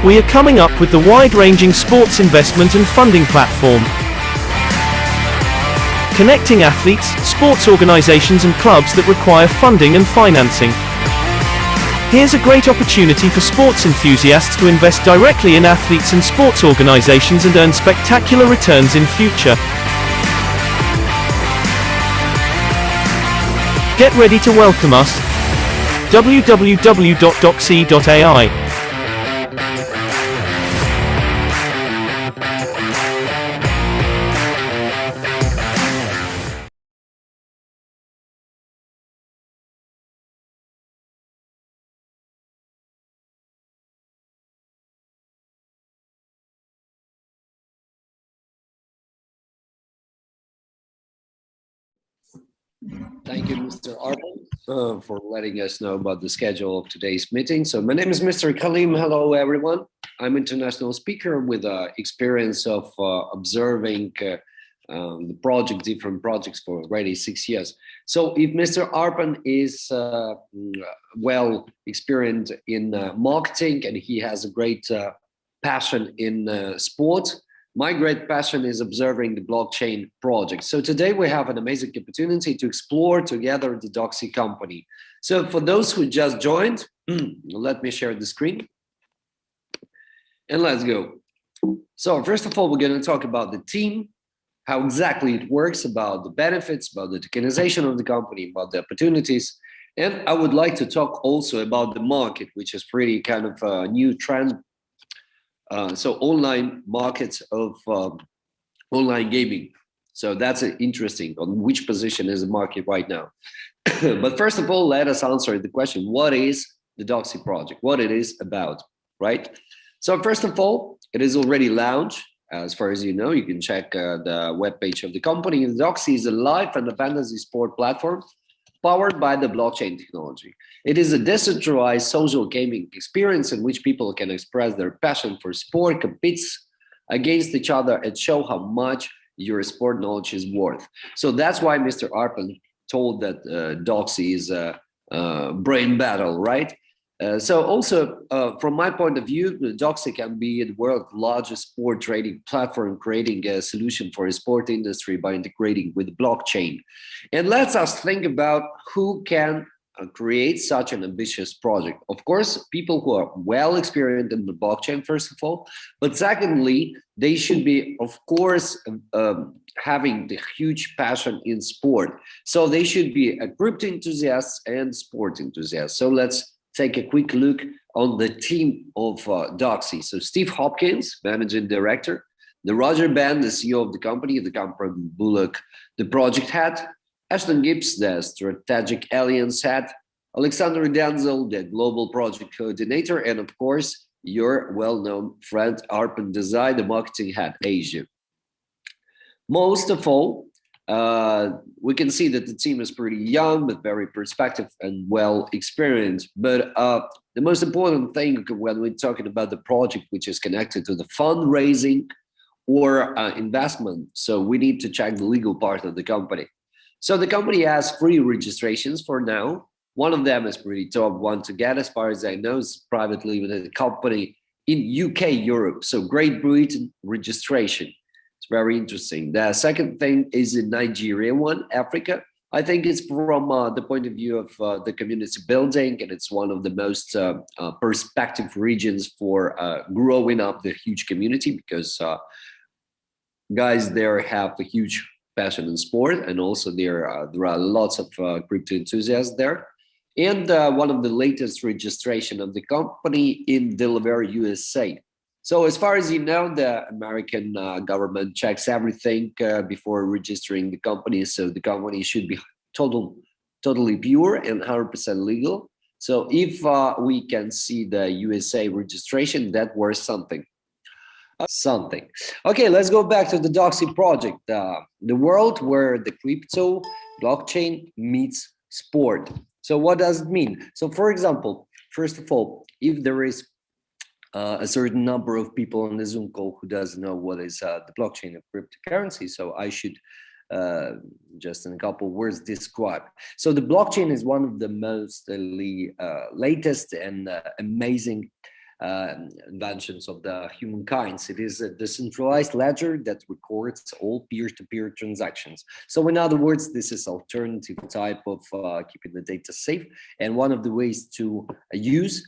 We are coming up with the wide-ranging sports investment and funding platform, connecting athletes, sports organizations and clubs that require funding and financing. Here's a great opportunity for sports enthusiasts to invest directly in athletes and sports organizations and earn spectacular returns in future. Get ready to welcome us. www.doxy.ai Thank you, Mr. Arpan, for letting us know about the schedule of today's meeting. So my name is Mr. Kalim. Hello, everyone. I'm an international speaker with experience of observing the different projects for already 6 years. So if Mr. Arpan is well experienced in marketing and he has a great passion in sport, my great passion is observing the blockchain project. So today we have an amazing opportunity to explore together the Doxy company. So for those who just joined, let me share the screen and let's go. So first of all, we're going to talk about the team, how exactly it works, about the benefits, about the tokenization of the company, about the opportunities. And I would like to talk also about the market, which is pretty kind of a new trend. So online markets of online gaming. So that's interesting on which position is the market right now. But first of all, let us answer the question, what is the Doxy project? What it is about, right? So first of all, it is already launched. As far as you know, you can check the webpage of the company. Doxy is a live and a fantasy sport platform powered by the blockchain technology. It is a decentralized social gaming experience in which people can express their passion for sport, compete against each other, and show how much your sport knowledge is worth. So that's why Mr. Arpan told that Doxy is a brain battle, right? So also, from my point of view, Doxy can be the world's largest sport trading platform, creating a solution for the sport industry by integrating with blockchain. And let's us think about who can create such an ambitious project. Of course, people who are well experienced in the blockchain, first of all, but secondly, they should be, of course, having the huge passion in sport. So they should be a crypto enthusiasts and sport enthusiasts. So let's take a quick look on the team of Doxy. So Steve Hopkins, Managing Director, the Roger Band, the CEO of the company Bullock, the project head, Ashton Gibbs, the Strategic Alliance head, Alexander Denzel, the Global Project Coordinator, and of course, your well-known friend Arpan Desai, the Marketing Head, Asia. Most of all, we can see that the team is pretty young, but very perspective and well experienced. But the most important thing when we're talking about the project, which is connected to the fundraising or investment, so we need to check the legal part of the company. So the company has 3 registrations for now. One of them is pretty top one to get, as far as I know, is privately limited company in UK, Europe. So Great Britain registration. It's very interesting. The second thing is in Nigeria one, Africa. I think it's from the point of view of the community building, and it's one of the most perspective regions for growing up the huge community, because guys there have a huge passion in sport, and also there are lots of crypto enthusiasts there. And one of the latest registration of the company in Delaware, USA. So as far as you know, the American government checks everything before registering the company. So the company should be totally pure and 100% legal. So if we can see the USA registration, that was something. Okay, let's go back to the Doxy project, the world where the crypto blockchain meets sport. So what does it mean? So for example, first of all, if there is a certain number of people on the Zoom call who doesn't know what is the blockchain of cryptocurrency, so I should just in a couple of words describe. So the blockchain is one of the most latest and amazing inventions of the humankind. It is a decentralized ledger that records all peer-to-peer transactions. So in other words, this is alternative type of keeping the data safe. And one of the ways to use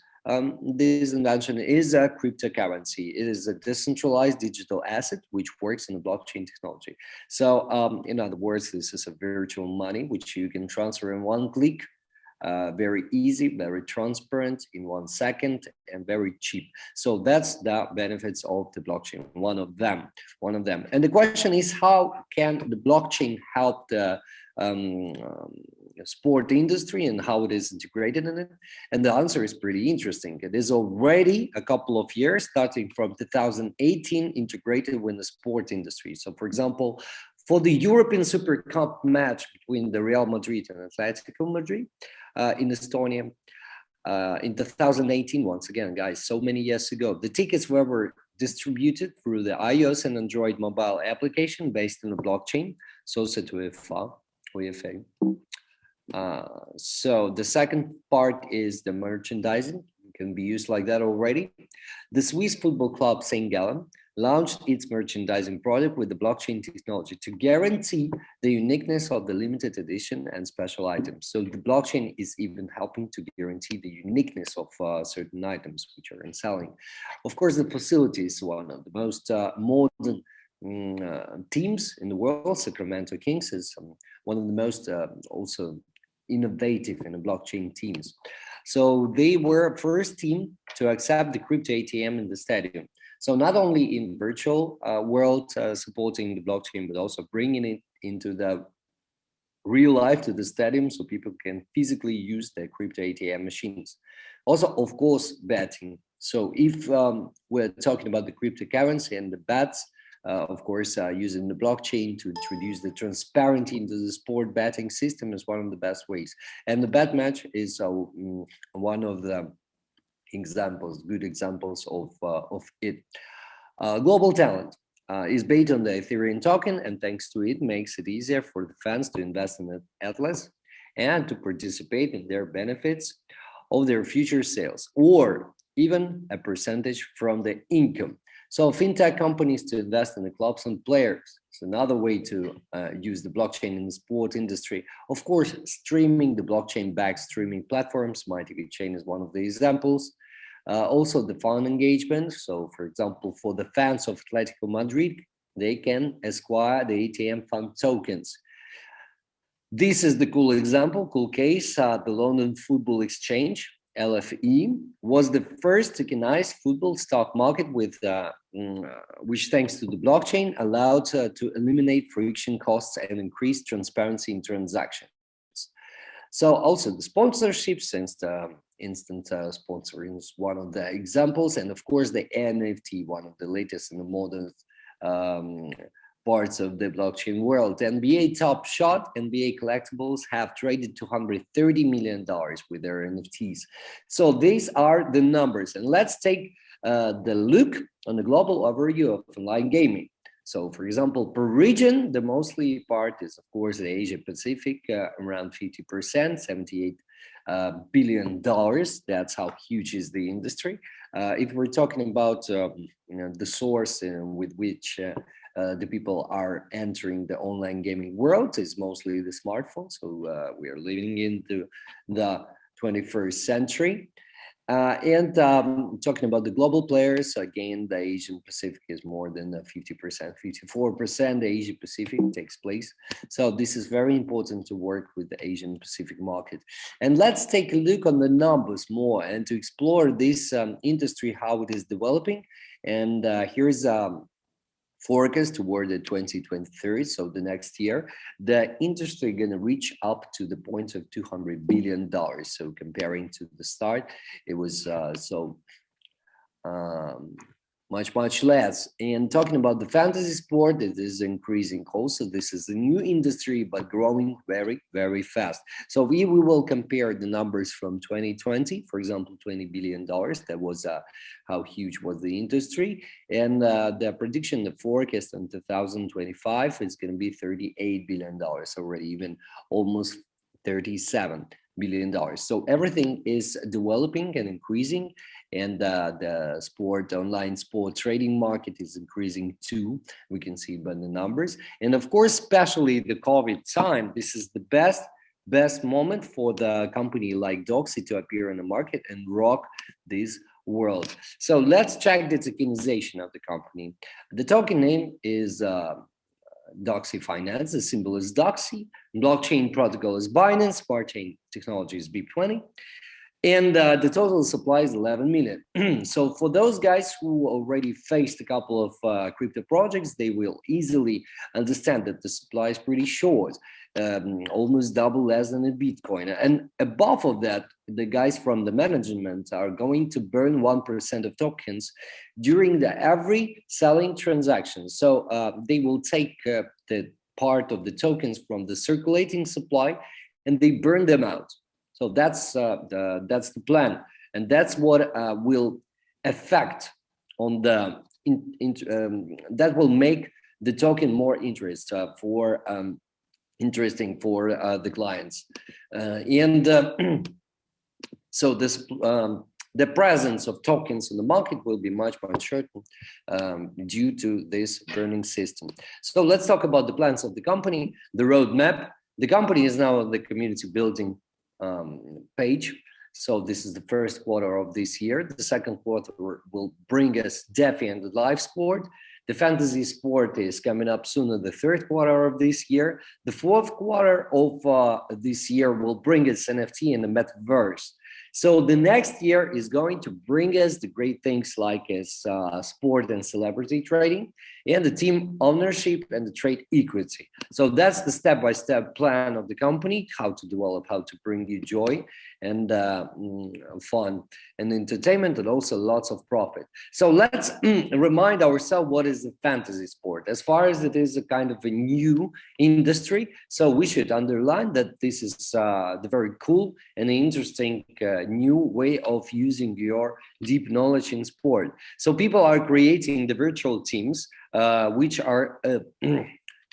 this invention is a cryptocurrency. It is a decentralized digital asset which works in the blockchain technology. So in other words, this is a virtual money which you can transfer in one click. Very easy, very transparent, in 1 second, and very cheap. So that's the benefits of the blockchain. One of them. And the question is, how can the blockchain help the sport industry and how it is integrated in it? And the answer is pretty interesting. It is already a couple of years, starting from 2018, integrated with the sport industry. So, for example, for the European Super Cup match between the Real Madrid and Atletico Madrid in Estonia in 2018, once again, guys, so many years ago, the tickets were distributed through the iOS and Android mobile application based on the blockchain, so said to UEFA. So the second part is the merchandising. It can be used like that already. The Swiss football club St. Gallen launched its merchandising product with the blockchain technology to guarantee the uniqueness of the limited edition and special items. So the blockchain is even helping to guarantee the uniqueness of certain items which are in selling. Of course, the facility is one of the most modern teams in the world. Sacramento Kings is one of the most also innovative in the blockchain teams. So they were first team to accept the crypto ATM in the stadium. So not only in virtual world supporting the blockchain, but also bringing it into the real life to the stadium so people can physically use their crypto ATM machines. Also, of course, betting. So if we're talking about the cryptocurrency and the bets, of course, using the blockchain to introduce the transparency into the sport betting system is one of the best ways. And the bet match is one of the good examples of it. Global talent is based on the Ethereum token, and thanks to it, makes it easier for the fans to invest in Atlas and to participate in their benefits of their future sales, or even a percentage from the income. So fintech companies to invest in the clubs and players. It's another way to use the blockchain in the sport industry. Of course, streaming, the blockchain-backed streaming platforms, MyTV Chain is one of the examples. Also the fan engagement. So for example, for the fans of Atletico Madrid, they can acquire the ATM fund tokens. This is the cool example, cool case. The London Football Exchange, LFE, was the first tokenized football stock market with which, thanks to the blockchain, allowed to eliminate friction costs and increase transparency in transactions. So also the sponsorship, since the instant sponsoring is one of the examples, and of course the NFT, one of the latest and the modern parts of the blockchain world. NBA Top Shot, NBA Collectibles have traded $230 million with their NFTs. So these are the numbers, and let's take the look on the global overview of online gaming. So, for example, per region, the mostly part is, of course, the Asia Pacific, around 50%, $78 billion. That's how huge is the industry. If we're talking about the source with which the people are entering the online gaming world, is mostly the smartphone. So we are living into the 21st century. And talking about the global players, again, the Asian Pacific is more than 50%, 54%. The Asia Pacific takes place. So this is very important to work with the Asian Pacific market. And let's take a look on the numbers more and to explore this industry, how it is developing. And here's forecast toward the 2023, so the next year, the industry going to reach up to the point of $200 billion. So comparing to the start, it was much less. And talking about the fantasy sport, it is increasing also. This is a new industry, but growing very fast. So we will compare the numbers from 2020, for example, $20 billion. That was how huge was the industry. And the prediction, the forecast in 2025 is going to be $38 billion already, even almost 37. billion. So everything is developing and increasing, and the online sport trading market is increasing too. We can see by the numbers, and of course, especially the COVID time, this is the best moment for the company like Doxy to appear in the market and rock this world. So let's check the tokenization of the company. The token name is Doxy Finance. The symbol is Doxy. Blockchain protocol is Binance. Smart chain technology is BIP20. And the total supply is 11 million. So for those guys who already faced a couple of crypto projects, they will easily understand that the supply is pretty short, almost double less than a Bitcoin. And above of that, the guys from the management are going to burn 1% of tokens during every selling transaction. So they will take the part of the tokens from the circulating supply and they burn them out. So that's the plan, and that's what will affect on the that will make the token more interesting for the clients, so this the presence of tokens in the market will be much certain due to this burning system. So let's talk about the plans of the company, the roadmap. The company is now on the community building page. So this is the first quarter of this year. The second quarter will bring us DeFi and the live sport. The fantasy sport is coming up soon in the third quarter of this year. The fourth quarter of this year will bring us NFT and the metaverse. So the next year is going to bring us the great things like sport and celebrity trading and the team ownership and the trade equity. So that's the step-by-step plan of the company, how to develop, how to bring you joy and fun and entertainment, and also lots of profit. So let's remind ourselves what is the fantasy sport. As far as it is a kind of a new industry, so we should underline that this is the very cool and interesting new way of using your deep knowledge in sport. So people are creating the virtual teams which are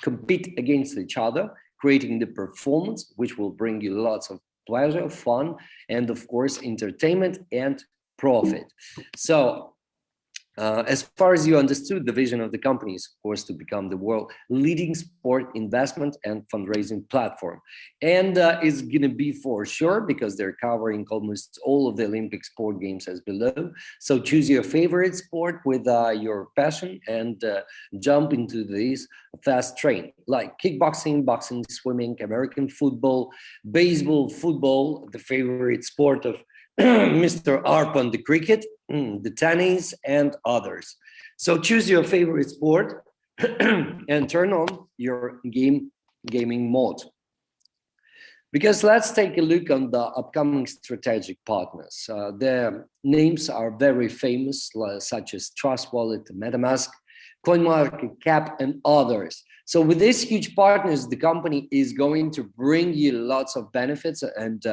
compete against each other, creating the performance, which will bring you lots of pleasure, fun, and of course, entertainment and profit. So as far as you understood, the vision of the company is, of course, to become the world leading sport investment and fundraising platform. And it's going to be for sure, because they're covering almost all of the Olympic sport games as below. So choose your favorite sport with your passion and jump into this fast train, like kickboxing, boxing, swimming, American football, baseball, football, the favorite sport of Mr. Arpan, the cricket, the tennis, and others. So choose your favorite sport and turn on your gaming mode. Because let's take a look on the upcoming strategic partners. Their names are very famous, such as Trust Wallet, MetaMask, CoinMarketCap, and others. So with these huge partners, the company is going to bring you lots of benefits and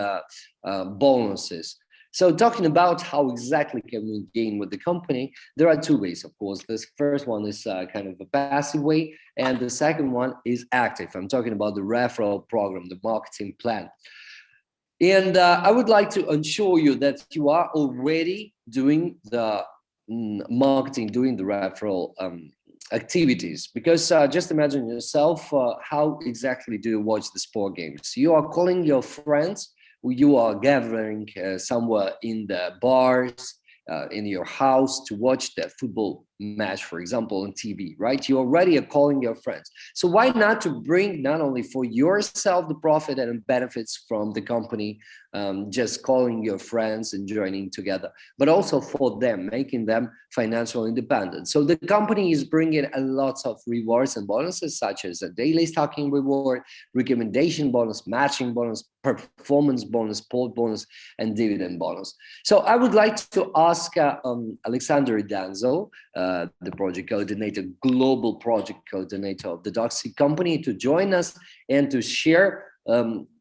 bonuses. So talking about how exactly can we gain with the company, there are two ways, of course. This first one is kind of a passive way, and the second one is active. I'm talking about the referral program, the marketing plan. And I would like to assure you that you are already doing the marketing, doing the referral activities, because just imagine yourself, how exactly do you watch the sport games? You are calling your friends, you are gathering somewhere in the bars, in your house to watch the football match, for example, on TV, right? You already are calling your friends. So why not to bring not only for yourself the profit and benefits from the company, just calling your friends and joining together, but also for them, making them financial independent. So the company is bringing a lot of rewards and bonuses, such as a daily stocking reward, recommendation bonus, matching bonus, performance bonus, port bonus, and dividend bonus. So I would like to ask Alexander Danzo, the project coordinator, global project coordinator of the Doxy company, to join us and to share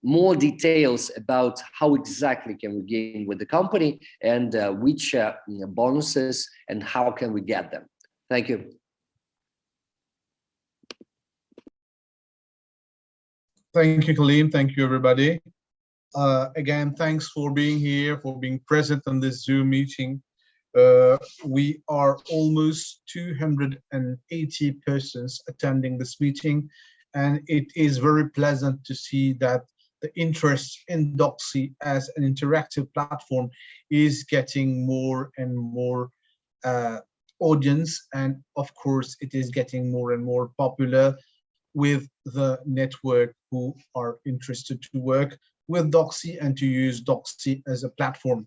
more details about how exactly can we gain with the company and which bonuses and how can we get them. Thank you. Thank you, Kaleem. Thank you, everybody. Again, thanks for being here, for being present on this Zoom meeting. We are almost 280 persons attending this meeting, and it is very pleasant to see that the interest in Doxy as an interactive platform is getting more and more uh, audience, and of course, it is getting more and more popular with the network who are interested to work with Doxy and to use Doxy as a platform.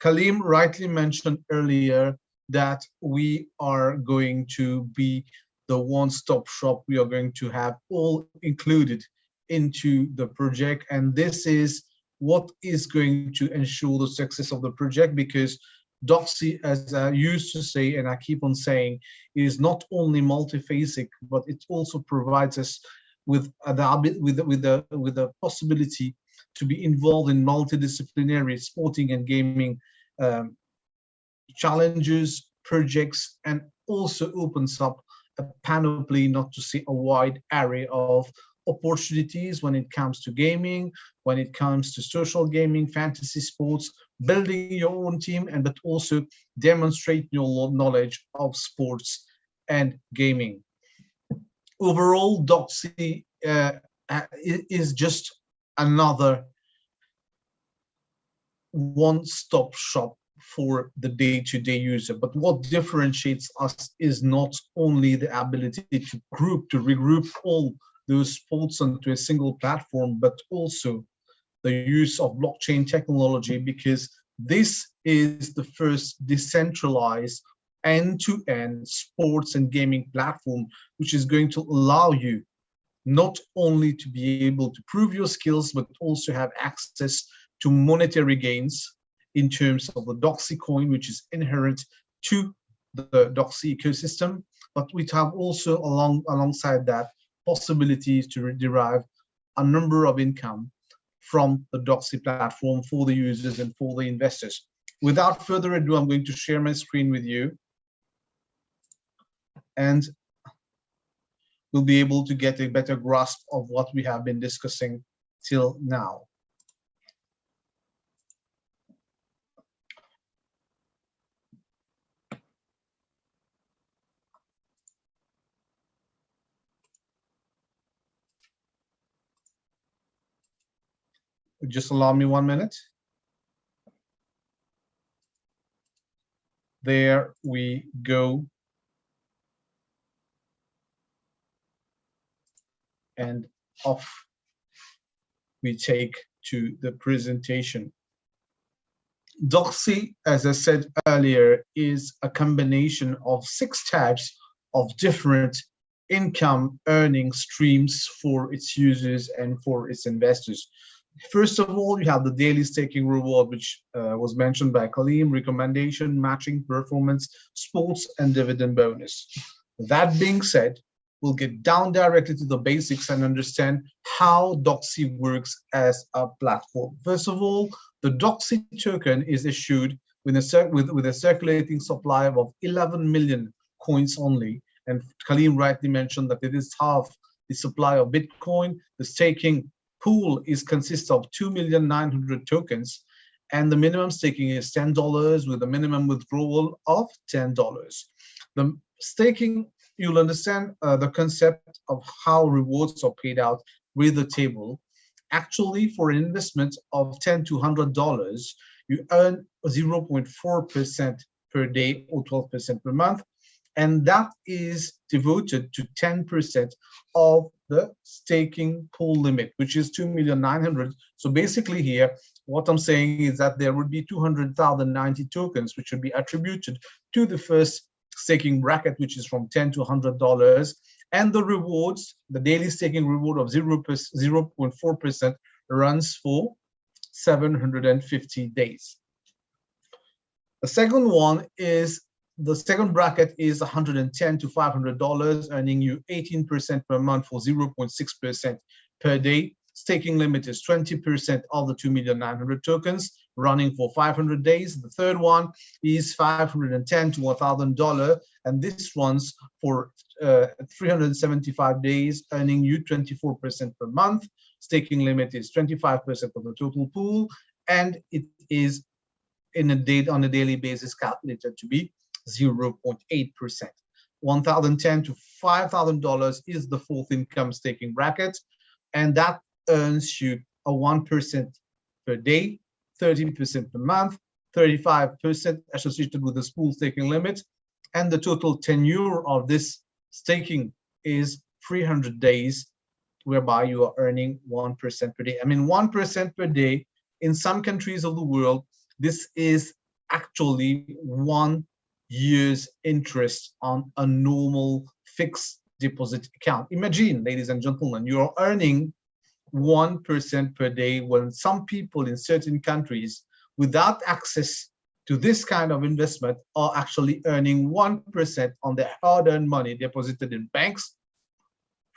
Kalim rightly mentioned earlier that we are going to be the one-stop shop. We are going to have all included into the project, and this is what is going to ensure the success of the project, because Doxy, as I used to say and I keep on saying, is not only multiphasic, but it also provides us with the possibility to be involved in multidisciplinary sporting and gaming um, challenges, projects, and also opens up a panoply, not to say a wide array of opportunities when it comes to gaming, when it comes to social gaming, fantasy sports, building your own team, and but also demonstrate your knowledge of sports and gaming. Overall, Doxy is just another one-stop shop for the day-to-day user. But what differentiates us is not only the ability to regroup all those sports onto a single platform, but also the use of blockchain technology, because this is the first decentralized end-to-end sports and gaming platform, which is going to allow you not only to be able to prove your skills, but also have access to monetary gains in terms of the Doxy coin, which is inherent to the Doxy ecosystem. But we have also alongside that possibilities to derive a number of income from the Doxy platform for the users and for the investors. Without further ado, I'm going to share my screen with you, and we'll be able to get a better grasp of what we have been discussing till now. Just allow me 1 minute. There we go. And off we take to the presentation. Doxy, as I said earlier, is a combination of 6 types of different income earning streams for its users and for its investors. First of all, you have the daily staking reward, which was mentioned by Kalim, recommendation, matching, performance, sports, and dividend bonus. That being said, we'll get down directly to the basics and understand how Doxy works as a platform. First of all, the Doxy token is issued with a circulating supply of 11 million coins only. And Kalim rightly mentioned that it is half the supply of Bitcoin. The staking pool consists of 2,900,000 tokens, and the minimum staking is $10 with a minimum withdrawal of $10. The staking, you'll understand the concept of how rewards are paid out with the table. Actually, for an investment of $10 to $100, you earn 0.4% per day or 12% per month, and that is devoted to 10% of the staking pool limit, which is 2,900,000. So basically here, what I'm saying is that there would be 200,090 tokens, which would be attributed to the first staking bracket, which is from $10 to $100. And the rewards, the daily staking reward of 0.4% runs for 750 days. The second one is, the second bracket is $110 to $500, earning you 18% per month for 0.6% per day. Staking limit is 20% of the 2,900,000 tokens. running for 500 days. The third one is $510 to $1,000, and this runs for 375 days, earning you 24% per month. Staking limit is 25% of the total pool, and it is on a daily basis calculated to be 0.8%. $1,010 to $5,000 is the fourth income staking bracket, and that earns you a 1% per day, 30% per month, 35% associated with the pool staking limit, and the total tenure of this staking is 300 days, whereby you are earning 1% per day. I mean, 1% per day in some countries of the world, this is actually 1 year's interest on a normal fixed deposit account. Imagine, ladies and gentlemen, you are earning 1% per day when some people in certain countries without access to this kind of investment are actually earning 1% on their hard-earned money deposited in banks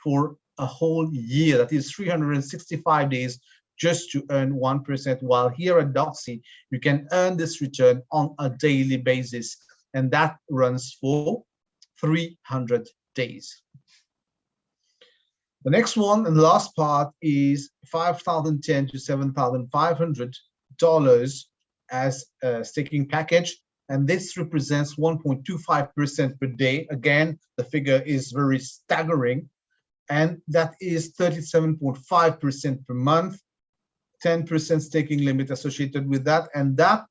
for a whole year. That is 365 days just to earn 1%, while here at Doxy, you can earn this return on a daily basis, and that runs for 300 days. The next one and the last part is $5,010 to $7,500 as a staking package, and this represents 1.25% per day. Again, the figure is very staggering, and that is 37.5% per month, 10% staking limit associated with that, and that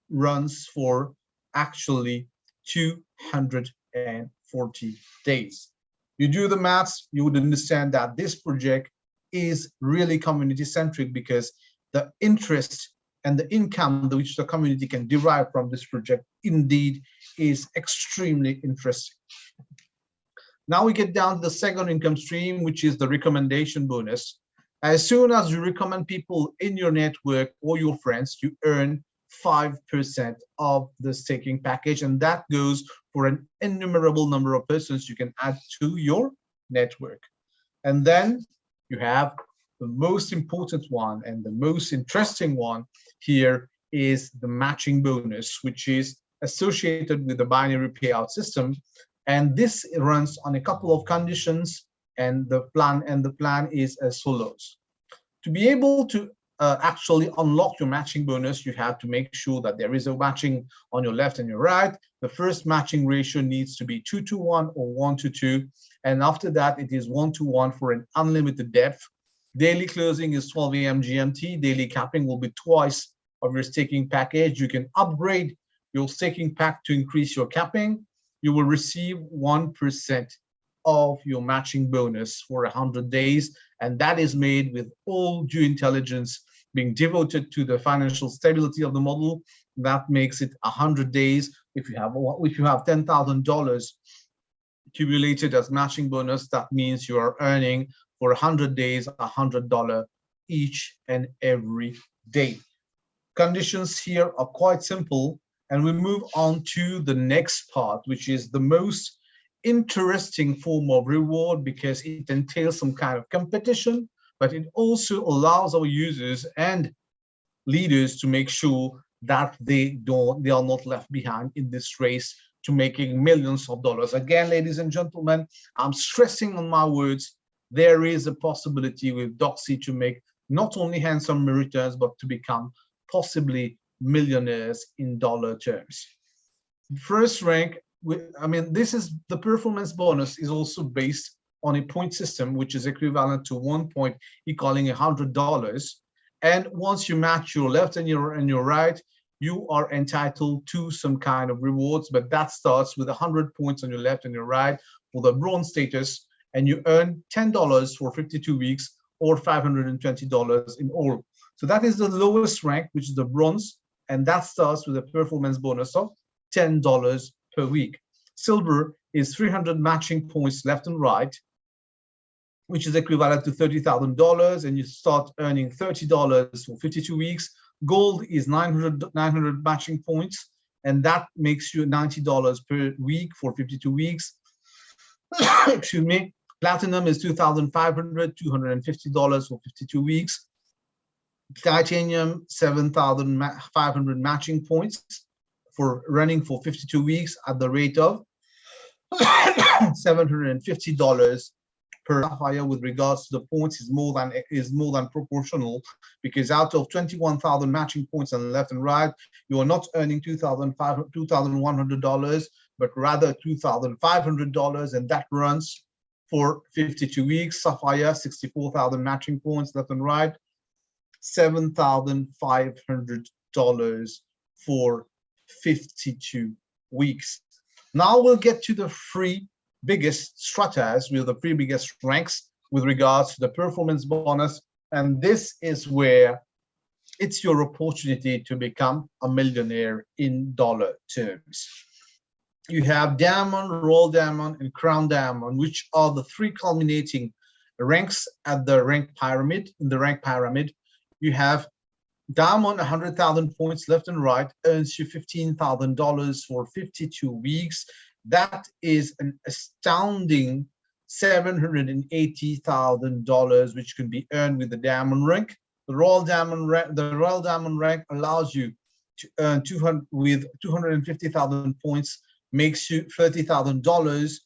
runs for actually 240 days. You do the maths, you would understand that this project is really community-centric, because the interest and the income which the community can derive from this project indeed is extremely interesting. Now we get down to the second income stream, which is the recommendation bonus. As soon as you recommend people in your network or your friends, you earn 5% of the staking package, and that goes for an innumerable number of persons you can add to your network. And then you have the most important one and the most interesting one here is the matching bonus, which is associated with the binary payout system. And this runs on a couple of conditions, and the plan is as follows. To be able to actually unlock your matching bonus, you have to make sure that there is a matching on your left and your right. The first matching ratio needs to be 2-to-1 or 1-to-2, and after that it is 1-to-1 for an unlimited depth. Daily closing is 12 a.m. GMT. Daily capping will be twice of your staking package. You can upgrade your staking pack to increase your capping. You will receive 1% of your matching bonus for 100 days, and that is made with all due intelligence being devoted to the financial stability of the model. That makes it 100 days. If you have $10,000 accumulated as matching bonus, that means you are earning for 100 days $100 each and every day. Conditions here are quite simple, and we move on to the next part, which is the most interesting form of reward, because it entails some kind of competition, but it also allows our users and leaders to make sure that they are not left behind in this race to making millions of dollars. Again, ladies and gentlemen, I'm stressing on my words, there is a possibility with Doxy to make not only handsome returns, but to become possibly millionaires in dollar terms. First rank, this is the performance bonus is also based on a point system, which is equivalent to 1 point equaling $100. And once you match your left and your right, you are entitled to some kind of rewards, but that starts with 100 points on your left and your right for the bronze status, and you earn $10 for 52 weeks or $520 in all. So that is the lowest rank, which is the bronze, and that starts with a performance bonus of $10 per week. Silver is 300 matching points left and right, which is equivalent to $30,000, and you start earning $30 for 52 weeks. Gold is 900 matching points, and that makes you $90 per week for 52 weeks. Excuse me. Platinum is $2,500, $250 for 52 weeks. Titanium 7,500 matching points for running for 52 weeks at the rate of $750 per sapphire. With regards to the points, is more than proportional, because out of 21,000 matching points on the left and right, you are not earning $2,100, but rather $2,500, and that runs for 52 weeks. Sapphire 64,000 matching points left and right, $7,500 for 52 weeks. Now we'll get to the three biggest stratas, with the three biggest ranks with regards to the performance bonus. And this is where it's your opportunity to become a millionaire in dollar terms. You have Diamond, Royal Diamond, and Crown Diamond, which are the three culminating ranks at the rank pyramid. In the rank pyramid, you have Diamond, 100,000 points left and right, earns you $15,000 for 52 weeks. That is an astounding $780,000, which can be earned with the Diamond rank. The Royal Diamond rank allows you to earn 250,000 points, makes you $30,000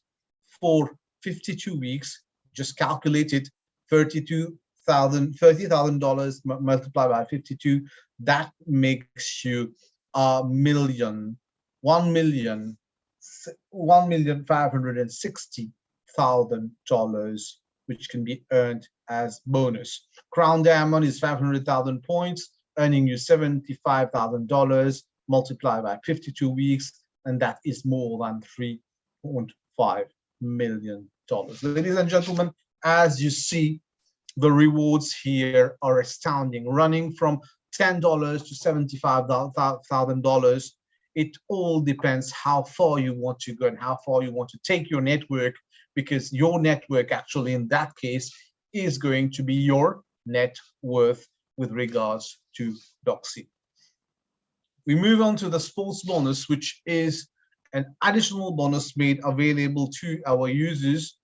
for 52 weeks. Just calculate it, $30,000 multiplied by 52. That makes you $1,560,000, which can be earned as bonus. Crown Diamond is 500,000 points, earning you $75,000 multiplied by 52 weeks, and that is more than $3.5 million. Ladies and gentlemen, as you see, the rewards here are astounding, running from $10 to $75,000. It all depends how far you want to go and how far you want to take your network, because your network actually in that case is going to be your net worth with regards to Doxy. We move on to the sports bonus, which is an additional bonus made available to our users.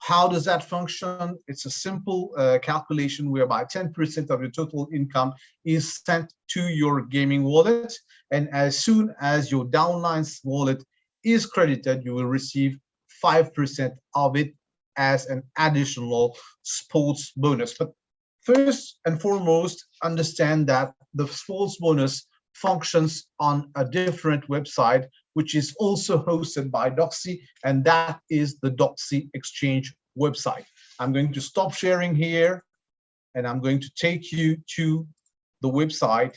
How does that function? It's a simple calculation whereby 10% of your total income is sent to your gaming wallet. And as soon as your downline's wallet is credited, you will receive 5% of it as an additional sports bonus. But first and foremost, understand that the sports bonus functions on a different website, which is also hosted by Doxy, and that is the Doxy Exchange website. I'm going to stop sharing here, and I'm going to take you to the website,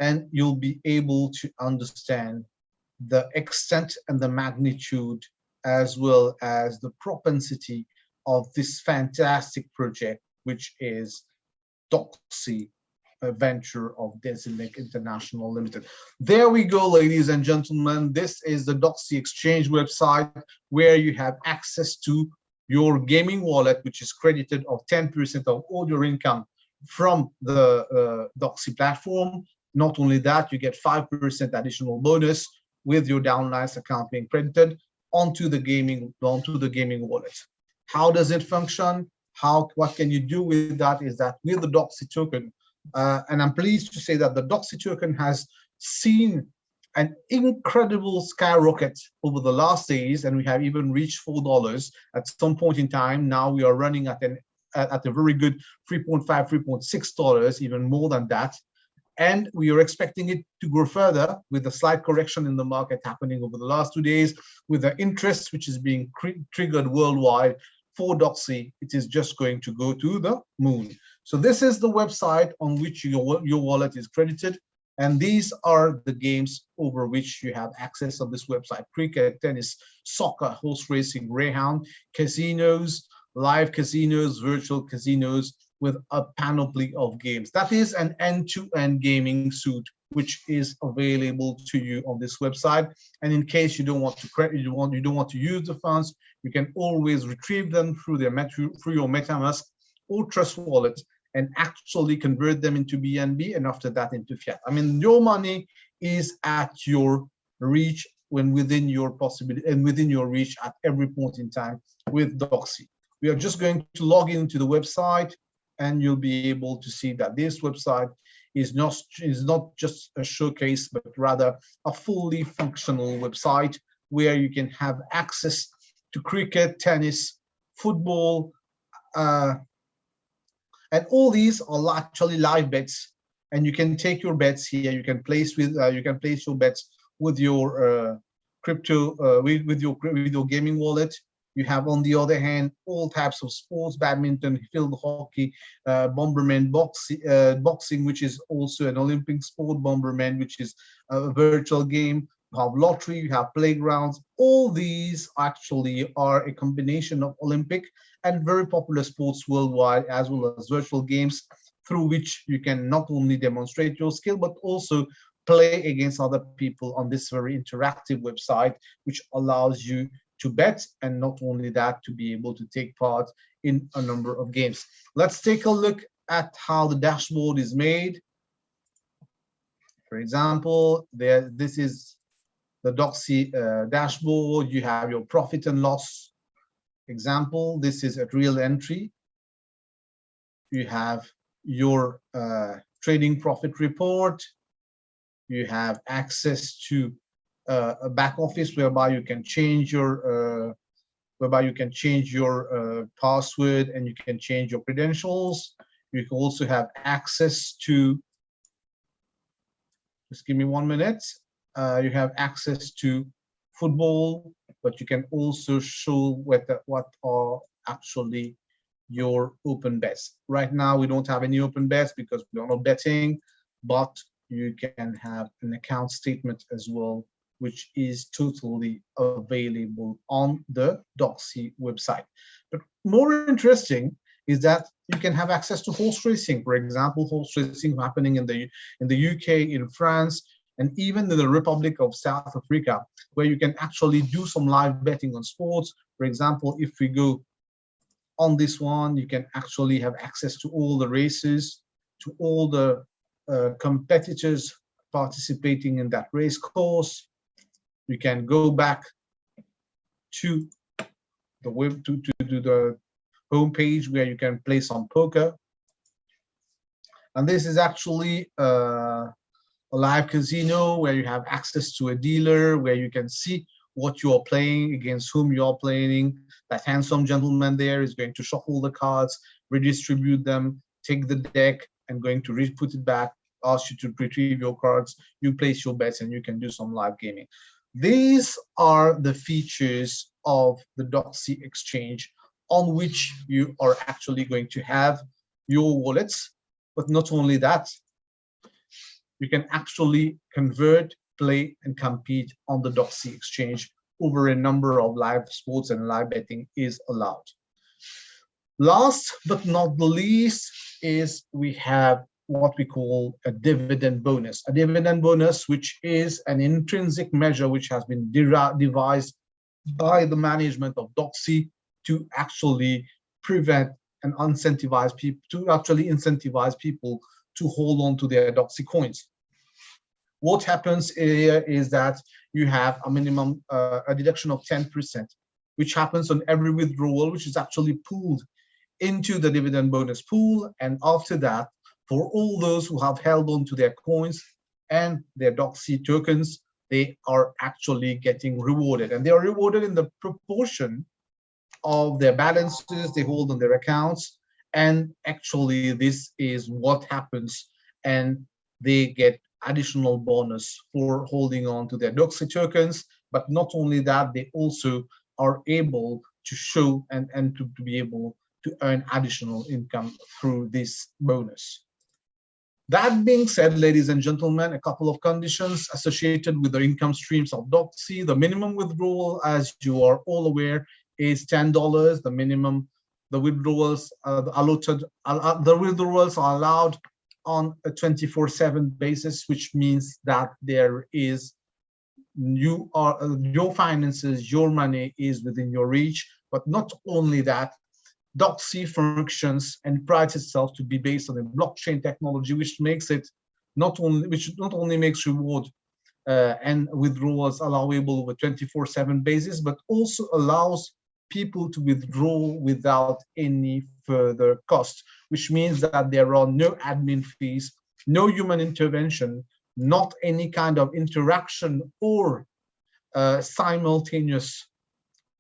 and you'll be able to understand the extent and the magnitude, as well as the propensity of this fantastic project, which is Doxy, a venture of Desilink International Limited. There we go, ladies and gentlemen. This is the Doxy Exchange website, where you have access to your gaming wallet, which is credited of 10% of all your income from the Doxy platform. Not only that, you get 5% additional bonus with your downlines account being credited onto the gaming wallet. How does it function? What can you do with that? Is that with the Doxy token, and I'm pleased to say that the Doxy token has seen an incredible skyrocket over the last days, and we have even reached $4 at some point in time. Now we are running at a very good $3.5, $3.6, even more than that. And we are expecting it to grow further with a slight correction in the market happening over the last 2 days, with the interest which is being triggered worldwide for Doxy. It is just going to go to the moon. So this is the website on which your wallet is credited, and these are the games over which you have access on this website: cricket, tennis, soccer, horse racing, greyhound, casinos, live casinos, virtual casinos, with a panoply of games. That is an end-to-end gaming suite which is available to you on this website. And in case you don't want to use the funds, you can always retrieve them through your MetaMask or Trust Wallet and actually convert them into BNB, and after that into fiat. I mean, your money is at your reach when within your possibility and within your reach at every point in time with Doxy. We are just going to log into the website, and you'll be able to see that this website is not just a showcase, but rather a fully functional website where you can have access to cricket, tennis, football, and all these are actually live bets, and you can take your bets here. You can place your bets with your crypto with your gaming wallet. You have, on the other hand, all types of sports: badminton, field hockey, bomberman, boxing, which is also an Olympic sport, bomberman, which is a virtual game. You have lottery, you have playgrounds. All these actually are a combination of Olympic and very popular sports worldwide, as well as virtual games through which you can not only demonstrate your skill, but also play against other people on this very interactive website, which allows you to bet, and not only that, to be able to take part in a number of games. Let's take a look at how the dashboard is made. For example, this is the Doxy dashboard. You have your profit and loss. Example, this is a real entry. You have your trading profit report. You have access to a back office whereby you can change your password, and you can change your credentials. You can also have access to, just give me 1 minute. You have access to football, but you can also show what are actually your open bets. Right now, we don't have any open bets because we are not betting, but you can have an account statement as well, which is totally available on the Doxy website. But more interesting is that you can have access to horse racing. For example, horse racing happening in the UK, in France, and even in the Republic of South Africa, where you can actually do some live betting on sports. For example, if we go on this one, you can actually have access to all the races, to all the competitors participating in that race course. You can go back to the web to the home page where you can play some poker. And this is actually a live casino where you have access to a dealer, where you can see what you are playing, against whom you are playing. That handsome gentleman there is going to shuffle the cards, redistribute them, take the deck, and going to put it back, ask you to retrieve your cards. You place your bets, and you can do some live gaming. These are the features of the Doxy exchange, on which you are actually going to have your wallets. But not only that, you can actually convert, play, and compete on the Doxy exchange over a number of live sports, and live betting is allowed. Last but not the least is we have what we call a dividend bonus. A dividend bonus, which is an intrinsic measure which has been devised by the management of Doxy to actually prevent and incentivize people to hold on to their Doxy coins. What happens here is that you have a minimum, a deduction of 10%, which happens on every withdrawal, which is actually pooled into the dividend bonus pool. And after that, for all those who have held on to their coins and their Doxy tokens, they are actually getting rewarded. And they are rewarded in the proportion of their balances they hold on their accounts. And actually, this is what happens. And they get additional bonus for holding on to their Doxy tokens. But not only that, they also are able to show and to be able to earn additional income through this bonus. That being said, ladies and gentlemen, a couple of conditions associated with the income streams of Doxy. The minimum withdrawal, as you are all aware, is $10. The minimum, the withdrawals are allowed on a 24/7 basis, which means that there is your finances, your money is within your reach. But not only that, Doxy functions and prides itself to be based on a blockchain technology, which makes it not only makes reward and withdrawals allowable over 24/7 basis, but also allows people to withdraw without any further cost, which means that there are no admin fees, no human intervention, not any kind of interaction or simultaneous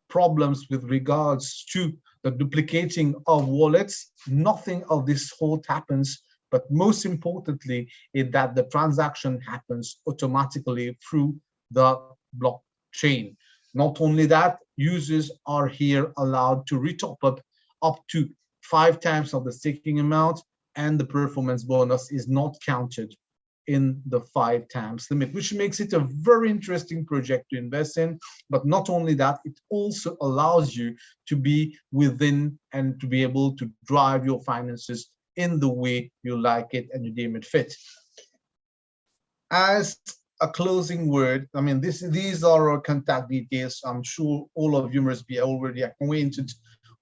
problems with regards to the duplicating of wallets. Nothing of this sort happens, but most importantly is that the transaction happens automatically through the blockchain. Not only that, users are here allowed to retop up to 5 times of the staking amount, and the performance bonus is not counted in the 5 times limit, which makes it a very interesting project to invest in. But not only that, it also allows you to be within and to be able to drive your finances in the way you like it and you deem it fit. As a closing word, I mean, these are our contact details. I'm sure all of you must be already acquainted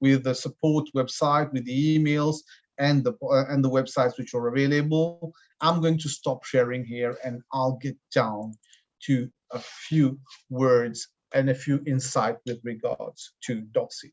with the support website, with the emails and the websites which are available. I'm going to stop sharing here and I'll get down to a few words and a few insights with regards to Doxy.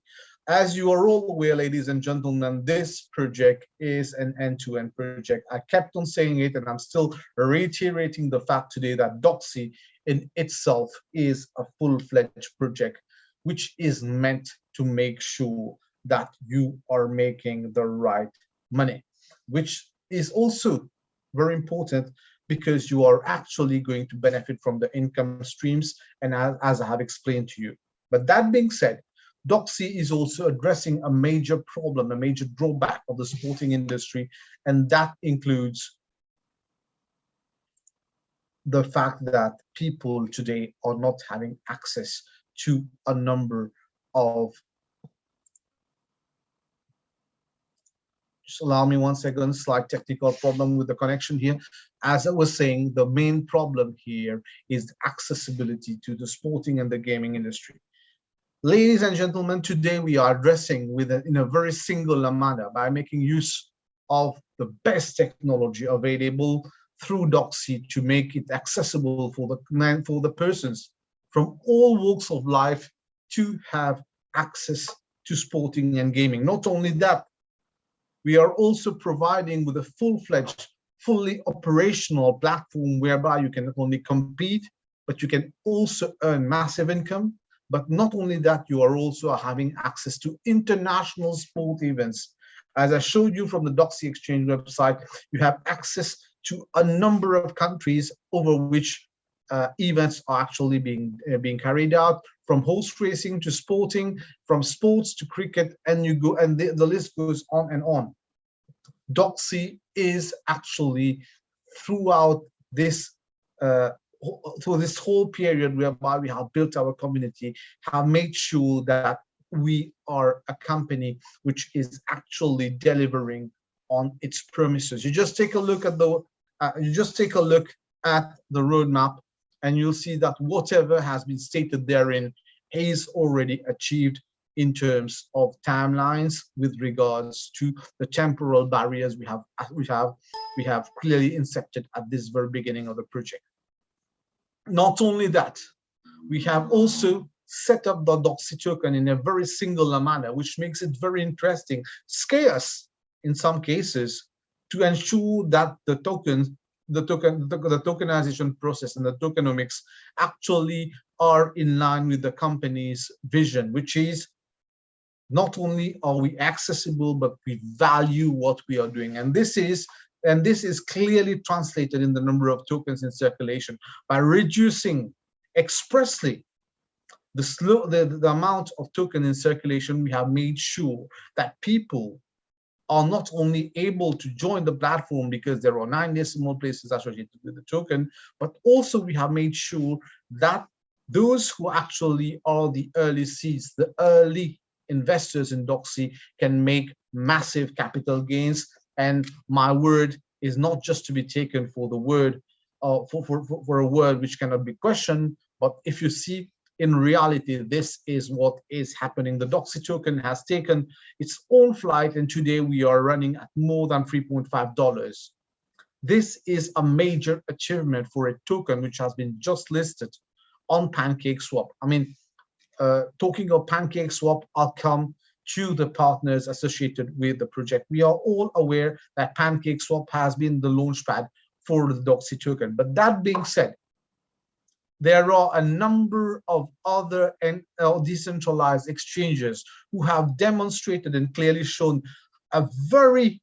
As you are all aware, ladies and gentlemen, this project is an end-to-end project. I kept on saying it, and I'm still reiterating the fact today that Doxy in itself is a full-fledged project, which is meant to make sure that you are making the right money, which is also very important because you are actually going to benefit from the income streams, and as I have explained to you. But that being said, Doxy is also addressing a major problem, a major drawback of the sporting industry, and that includes the fact that people today are not having access to a number of. Just allow me 1 second, slight technical problem with the connection here. As I was saying, the main problem here is accessibility to the sporting and the gaming industry. Ladies and gentlemen, today we are addressing in a very singular manner by making use of the best technology available through Doxy to make it accessible for the persons from all walks of life to have access to sporting and gaming. Not only that, we are also providing with a full-fledged, fully operational platform whereby you can not only compete, but you can also earn massive income. But not only that, you are also having access to international sport events. As I showed you from the Doxy Exchange website, you have access to a number of countries over which events are actually being carried out, from horse racing to sporting, from sports to cricket, and you go, and the list goes on and on. Doxy is actually throughout this through this whole period whereby we have built our community, have made sure that we are a company which is actually delivering on its promises. You just take a look at the roadmap, and you'll see that whatever has been stated therein is already achieved in terms of timelines with regards to the temporal barriers we have clearly incepted at this very beginning of the project. Not only that, we have also set up the Doxy token in a very singular manner, which makes it very interesting, scarce in some cases, to ensure that the tokenization process and the tokenomics actually are in line with the company's vision, which is not only are we accessible, but we value what we are doing. And this is clearly translated in the number of tokens in circulation. By reducing expressly the amount of token in circulation, we have made sure that people are not only able to join the platform because there are 9 decimal places associated with the token, but also we have made sure that those who actually are the early seeds, the early investors in Doxy, can make massive capital gains. And my word is not just to be taken for the word, for a word which cannot be questioned, but if you see, in reality, this is what is happening. The Doxy token has taken its own flight, and today we are running at more than $3.5. This is a major achievement for a token which has been just listed on PancakeSwap. I mean, talking of PancakeSwap, I'll come to the partners associated with the project. We are all aware that PancakeSwap has been the launchpad for the Doxy token. But that being said, there are a number of other decentralized exchanges who have demonstrated and clearly shown a very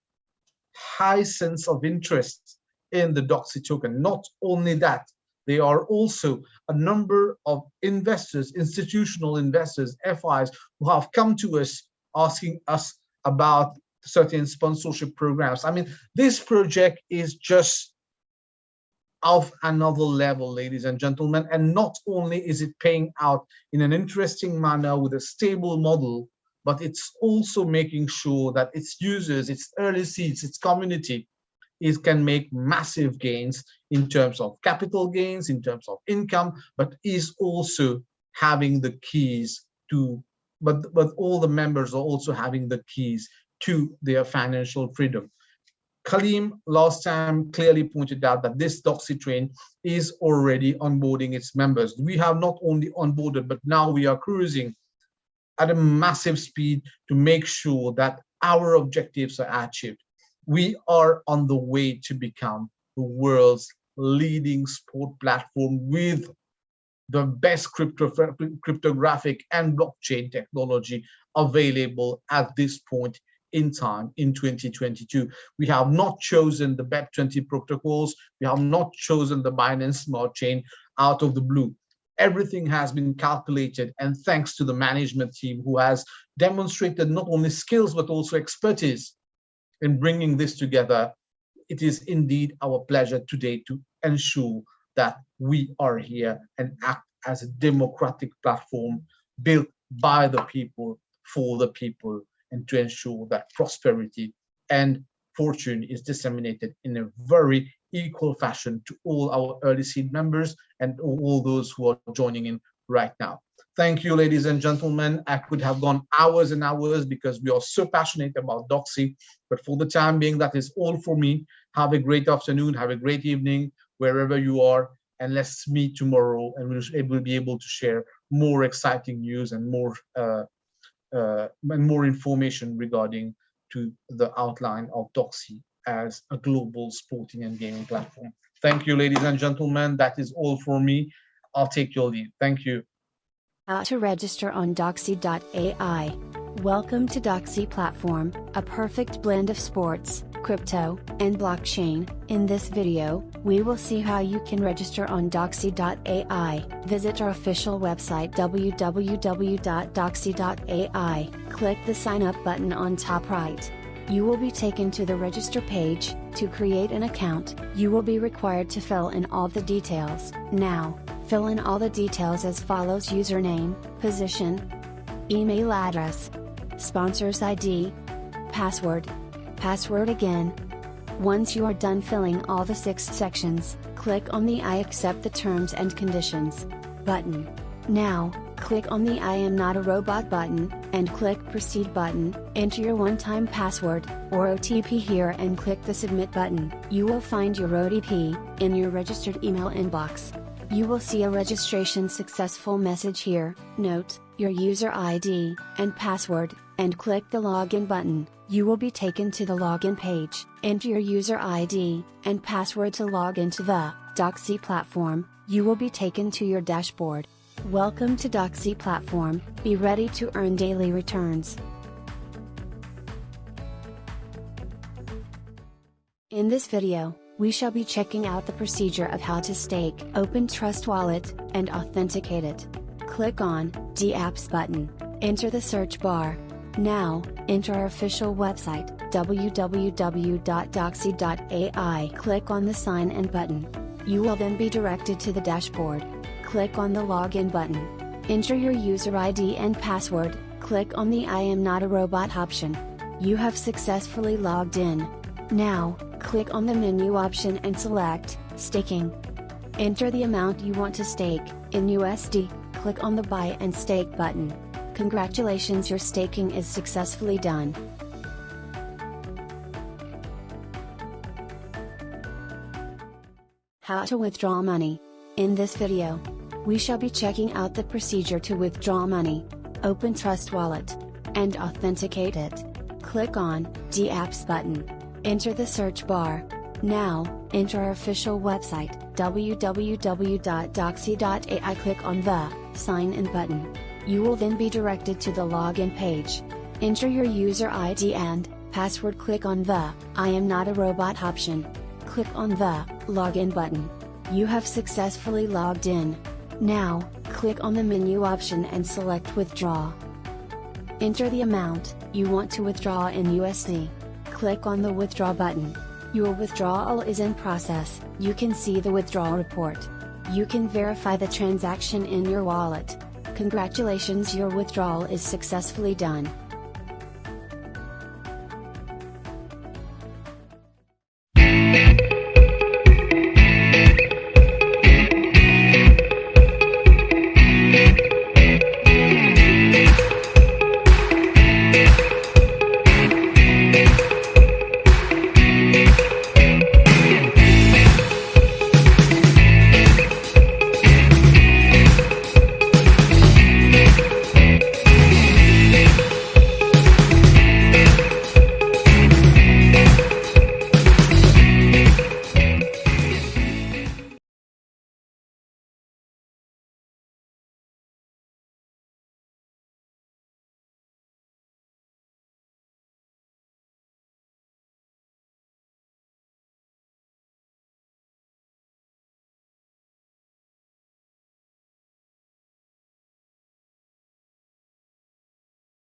high sense of interest in the Doxy token. Not only that, there are also a number of investors, institutional investors, FIs, who have come to us asking us about certain sponsorship programs. I mean, this project is just of another level, ladies and gentlemen. And not only is it paying out in an interesting manner with a stable model, but it's also making sure that its users, its early seeds, its community can make massive gains in terms of capital gains, in terms of income, but is also having the keys to, but all the members are also having the keys to their financial freedom. Kaleem last time clearly pointed out that this Doxy train is already onboarding its members. We have not only onboarded, but now we are cruising at a massive speed to make sure that our objectives are achieved. We are on the way to become the world's leading sport platform with the best cryptographic and blockchain technology available at this point in time in 2022. We have not chosen the BEP20 protocols. We have not chosen the Binance Smart Chain out of the blue. Everything has been calculated, and thanks to the management team who has demonstrated not only skills but also expertise in bringing this together, it is indeed our pleasure today to ensure that we are here and act as a democratic platform built by the people, for the people, and to ensure that prosperity and fortune is disseminated in a very equal fashion to all our early seed members and all those who are joining in right now. Thank you, ladies and gentlemen. I could have gone hours and hours because we are so passionate about Doxy, but for the time being, that is all for me. Have a great afternoon, have a great evening, wherever you are, and let's meet tomorrow, and we'll be able to share more exciting news and more information regarding to the outline of Doxy as a global sporting and gaming platform. Thank you, ladies and gentlemen. That is all for me. I'll take your lead. Thank you. How to register on Doxy.ai. Welcome to Doxy platform, a perfect blend of sports, crypto, and blockchain. In this video, we will see how you can register on Doxy.ai. Visit our official website www.doxy.ai. Click the sign up button on top right. You will be taken to the register page. To create an account, you will be required to fill in all the details. Now, fill in all the details as follows: username, position, email address, sponsor's ID, password again. Once you are done filling all the 6 sections, click on the I accept the terms and conditions button. Now, click on the I am not a robot button, and click proceed button. Enter your one-time password, or OTP here, and click the submit button. You will find your OTP in your registered email inbox. You will see a registration successful message here. Note your user ID and password, and click the login button. You will be taken to the login page. Enter your user ID and password to log into the Doxy platform. You will be taken to your dashboard. Welcome to Doxy platform. Be ready to earn daily returns. In this video, we shall be checking out the procedure of how to stake, open Trust Wallet, and authenticate it. Click on the Apps button. Enter the search bar. Now, enter our official website, www.doxy.ai. Click on the Sign In button. You will then be directed to the dashboard. Click on the Login button. Enter your user ID and password. Click on the I am not a robot option. You have successfully logged in. Now, click on the menu option and select Staking. Enter the amount you want to stake, in USD. Click on the Buy and Stake button. Congratulations, your staking is successfully done. How to withdraw money. In this video, We shall be checking out the procedure to withdraw money. Open Trust Wallet. And authenticate it. Click on the Apps button. Enter the search bar. Now, enter our official website, www.doxy.ai. Click on the Sign In button. You will then be directed to the login page. Enter your user ID and password. Click on the I am not a robot option. Click on the Login button. You have successfully logged in. Now, click on the menu option and select Withdraw. Enter the amount you want to withdraw in USD. Click on the Withdraw button. Your withdrawal is in process. You can see the withdrawal report. You can verify the transaction in your wallet. Congratulations, your withdrawal is successfully done.